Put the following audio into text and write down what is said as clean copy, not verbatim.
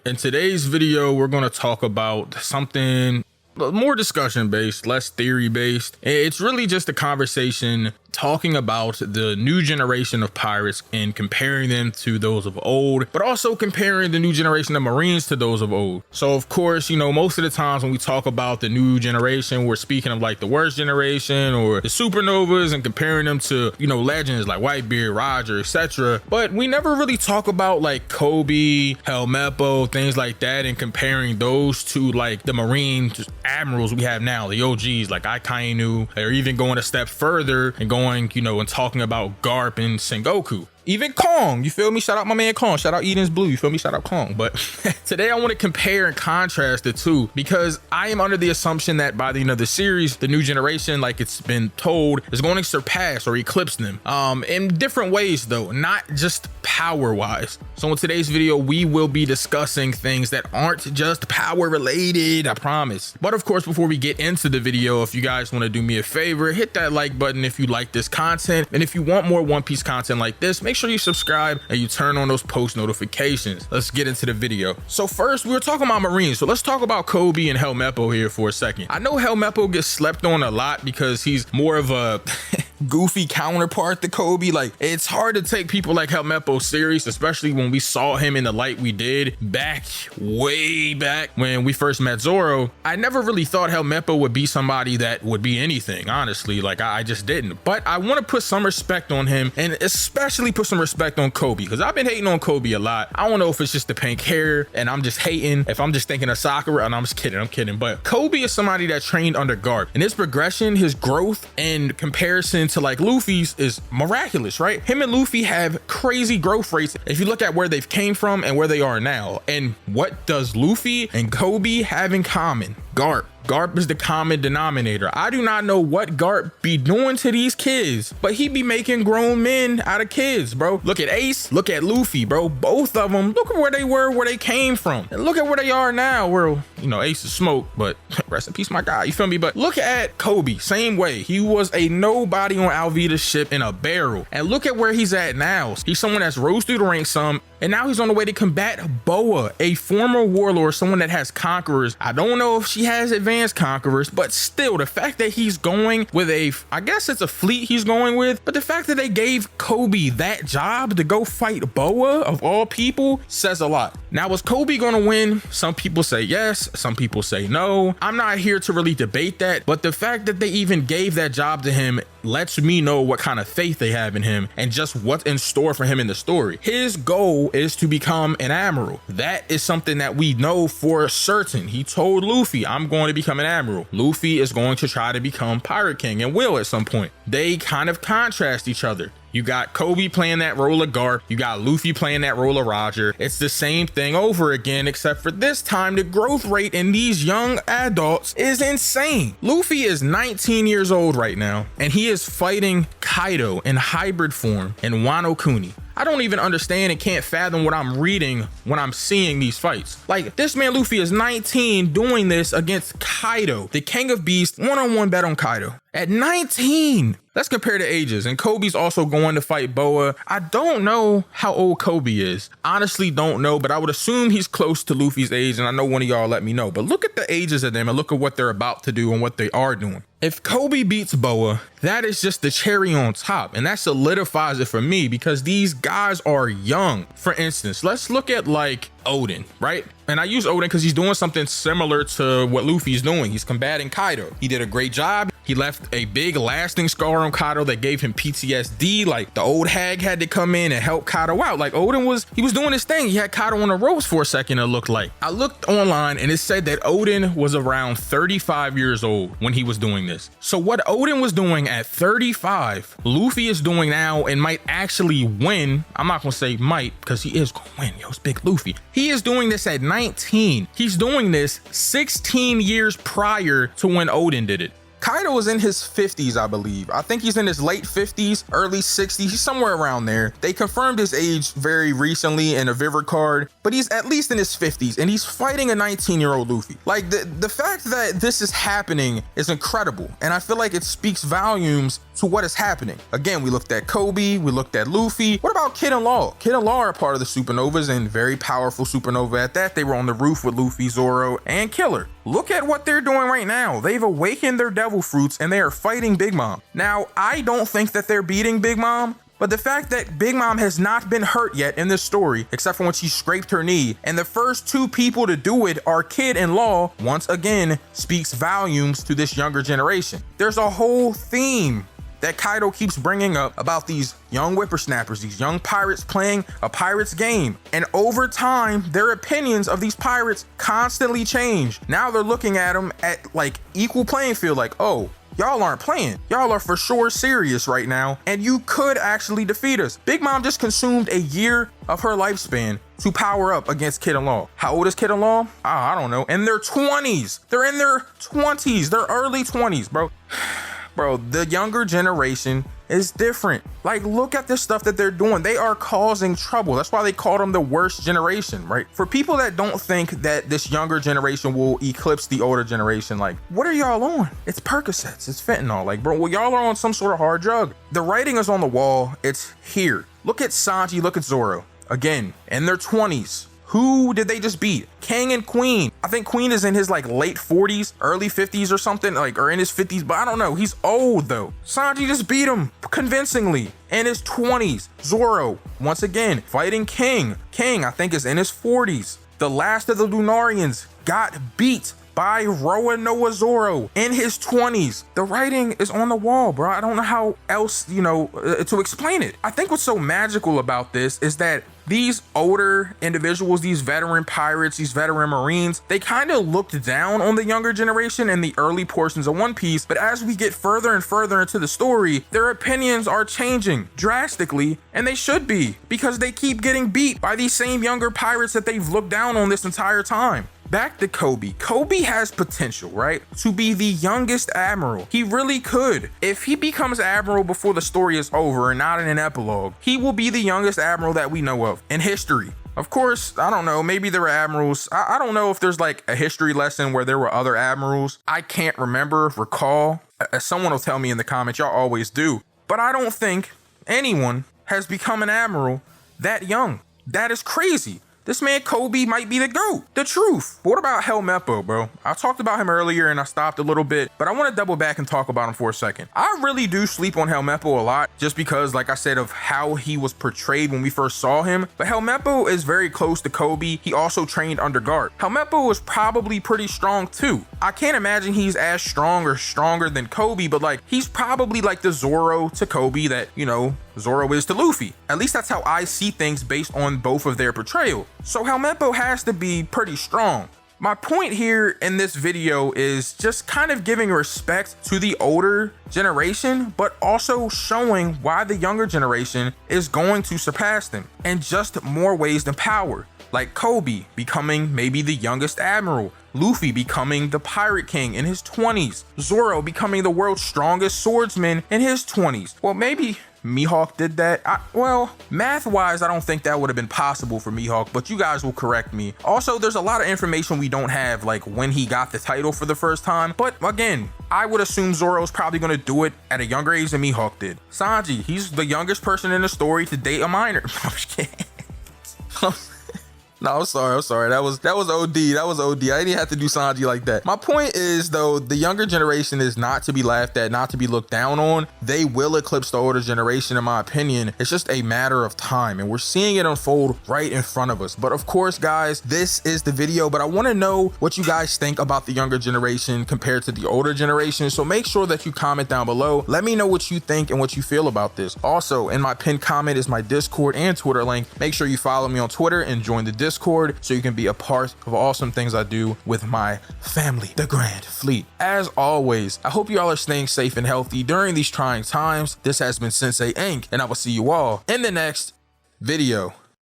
In today's video, we're going to talk about something more discussion based, less theory based. It's really just a conversation talking about the new generation of pirates and comparing them to those of old, but also comparing the new generation of Marines to those of old. So of course, you know, most of the times when we talk about the new generation, we're speaking of like the worst generation or the supernovas and comparing them to, you know, legends like Whitebeard, Roger, etc. But we never really talk about like Kobe, Helmeppo, things like that, and comparing those to like the Marine admirals we have now, the OGs like Akainu, or even going a step further and going, you know, and talking about Garp and Sengoku. Even Kong, you feel me? Shout out my man Kong. Shout out Eden's Blue, you feel me? Shout out Kong. But today I want to compare and contrast the two because I am under the assumption that by the end of the series, the new generation, like it's been told, is going to surpass or eclipse them in different ways though, not just power wise. So in today's video, we will be discussing things that aren't just power related, I promise. But of course, before we get into the video, if you guys want to do me a favor, hit that like button if you like this content. And if you want more One Piece content like this, make sure you subscribe and you turn on those post notifications. Let's get into the video. So first, we were talking about Marines. So let's talk about Kobe and Helmeppo here for a second. I know Helmeppo gets slept on a lot because he's more of a goofy counterpart to Kobe. Like, it's hard to take people like Helmeppo serious, especially when we saw him in the light we did way back when we first met Zoro. I never really thought Helmeppo would be somebody that would be anything, honestly. Like, I just didn't. But I want to put some respect on him, and especially put some respect on Kobe, because I've been hating on Kobe a lot. I don't know if it's just the pink hair and I'm just hating, if I'm just thinking of Sakura, and I'm just kidding, I'm kidding. But Kobe is somebody that trained under Garp, and his progression, his growth in comparison to like Luffy's is miraculous, right? Him and Luffy have crazy growth rates if you look at where they've came from and where they are now. And what does Luffy and Kobe have in common? Garp. Garp is the common denominator. I do not know what Garp be doing to these kids, but he be making grown men out of kids, bro. Look at Ace, look at Luffy, bro. Both of them, look at where they were, where they came from. And look at where they are now, where, you know, Ace is smoke, but rest in peace, my guy, you feel me? But look at Kobe, same way. He was a nobody on Alvida's ship in a barrel. And look at where he's at now. He's someone that's rose through the ranks some, and now he's on the way to combat Boa, a former warlord, someone that has conquerors. I don't know if she has advanced conquerors, but still, the fact that he's going with I guess it's a fleet he's going with, but the fact that they gave Kobe that job to go fight Boa of all people says a lot. Now, is Kobe gonna win? Some people say yes, some people say no. I'm not here to really debate that, but the fact that they even gave that job to him lets me know what kind of faith they have in him and just what's in store for him in the story. His goal is to become an admiral. That is something that we know for certain. He told Luffy, I'm going to become an admiral. Luffy is going to try to become Pirate King and will at some point. They kind of contrast each other. You got Kobe playing that role of Garp. You got Luffy playing that role of Roger. It's the same thing over again, except for this time, the growth rate in these young adults is insane. Luffy is 19 years old right now, and he is fighting Kaido in hybrid form in Wano Kuni. I don't even understand and can't fathom what I'm reading when I'm seeing these fights. Like, this man Luffy is 19 doing this against Kaido, the King of Beasts, one-on-one bet on Kaido. At 19! Let's compare the ages. And Kobe's also going to fight Boa. I don't know how old Kobe is. Honestly, don't know, but I would assume he's close to Luffy's age, and I know one of y'all let me know. But look at the ages of them and look at what they're about to do and what they are doing. If Kobe beats Boa, that is just the cherry on top, and that solidifies it for me because these guys are young. For instance, let's look at like Oden, right? And I use Oden because he's doing something similar to what Luffy's doing. He's combating Kaido. He did a great job. He left a big lasting scar on Kaido that gave him PTSD. Like, the old hag had to come in and help Kaido out. Like, Oden was doing his thing. He had Kaido on the ropes for a second, it looked like. I looked online and it said that Oden was around 35 years old when he was doing this. So what Oden was doing at 35, Luffy is doing now and might actually win. I'm not gonna say might because he is gonna win. Yo, it's big Luffy. He is doing this at 19. He's doing this 16 years prior to when Oden did it. Kaido is in his 50s, I believe. I think he's in his late 50s, early 60s. He's somewhere around there. They confirmed his age very recently in a Vivid card, but he's at least in his 50s, and he's fighting a 19-year-old Luffy. Like, the fact that this is happening is incredible, and I feel like it speaks volumes to what is happening. Again, we looked at Kobe, we looked at Luffy. What about Kid and Law? Kid and Law are part of the supernovas, and very powerful supernova at that. They were on the roof with Luffy, Zoro, and Killer. Look at what they're doing right now. They've awakened their devil fruits, and they are fighting Big Mom. Now, I don't think that they're beating Big Mom, but the fact that Big Mom has not been hurt yet in this story, except for when she scraped her knee, and the first two people to do it are Kid and Law, once again speaks volumes to this younger generation. There's a whole theme that Kaido keeps bringing up about these young whippersnappers, these young pirates playing a pirate's game. And over time, their opinions of these pirates constantly change. Now they're looking at them at like equal playing field, like, oh, y'all aren't playing. Y'all are for sure serious right now, and you could actually defeat us. Big Mom just consumed a year of her lifespan to power up against Kid and Law. How old is Kid and Law? I don't know. In their 20s. They're in their 20s. They're early 20s, bro. Bro, the younger generation is different. Like, look at the stuff that they're doing. They are causing trouble. That's why they call them the worst generation, right? For people that don't think that this younger generation will eclipse the older generation, like, what are y'all on? It's Percocets, it's fentanyl. Like, bro, well, y'all are on some sort of hard drug. The writing is on the wall. It's here. Look at Sanji, look at Zoro. Again, in their 20s. Who did they just beat? King and Queen. I think Queen is in his like late 40s, early 50s or something, like, or in his 50s, but I don't know. He's old though. Sanji just beat him convincingly in his 20s. Zoro, once again, fighting King. King, I think, is in his 40s. The last of the Lunarians got beat by Roanoa Zoro in his 20s. The writing is on the wall, bro. I don't know how else, to explain it. I think what's so magical about this is that these older individuals, these veteran pirates, these veteran Marines, they kind of looked down on the younger generation in the early portions of One Piece, but as we get further and further into the story, their opinions are changing drastically, and they should be, because they keep getting beat by these same younger pirates that they've looked down on this entire time. Back to Kobe. Kobe has potential, right? To be the youngest admiral. He really could. If he becomes admiral before the story is over and not in an epilogue, he will be the youngest admiral that we know of in history. Of course, I don't know, maybe there were admirals. I don't know if there's like a history lesson where there were other admirals. I can't recall. Someone will tell me in the comments, y'all always do. But I don't think anyone has become an admiral that young. That is crazy. This man Kobe might be the GOAT, the truth. But what about Helmeppo, bro? I talked about him earlier and I stopped a little bit, but I want to double back and talk about him for a second. I really do sleep on Helmeppo a lot, just because, like I said, of how he was portrayed when we first saw him. But Helmeppo is very close to Kobe. He also trained under Garp. Helmeppo was probably pretty strong too. I can't imagine he's as strong or stronger than Kobe, but like, he's probably like the Zoro to Kobe that, Zoro is to Luffy. At least that's how I see things based on both of their portrayal. So Helmeppo has to be pretty strong. My point here in this video is just kind of giving respect to the older generation, but also showing why the younger generation is going to surpass them in just more ways than power. Like Kobe becoming maybe the youngest admiral, Luffy becoming the pirate king in his 20s, Zoro becoming the world's strongest swordsman in his 20s. Well, maybe Mihawk did that. Math-wise, I don't think that would have been possible for Mihawk, but you guys will correct me. Also, there's a lot of information we don't have, like when he got the title for the first time. But again, I would assume Zoro's probably going to do it at a younger age than Mihawk did. Sanji, he's the youngest person in the story to date a minor. I'm just kidding. No, I'm sorry. That was OD. That was OD. I didn't have to do Sanji like that. My point is, though, the younger generation is not to be laughed at, not to be looked down on. They will eclipse the older generation, in my opinion. It's just a matter of time, and we're seeing it unfold right in front of us. But of course, guys, this is the video, but I want to know what you guys think about the younger generation compared to the older generation. So make sure that you comment down below. Let me know what you think and what you feel about this. Also, in my pinned comment is my Discord and Twitter link. Make sure you follow me on Twitter and join the Discord so you can be a part of awesome things I do with my family, the Grand Fleet. As always, I hope y'all are staying safe and healthy during these trying times. This has been Synsei Inc., and I will see you all in the next video.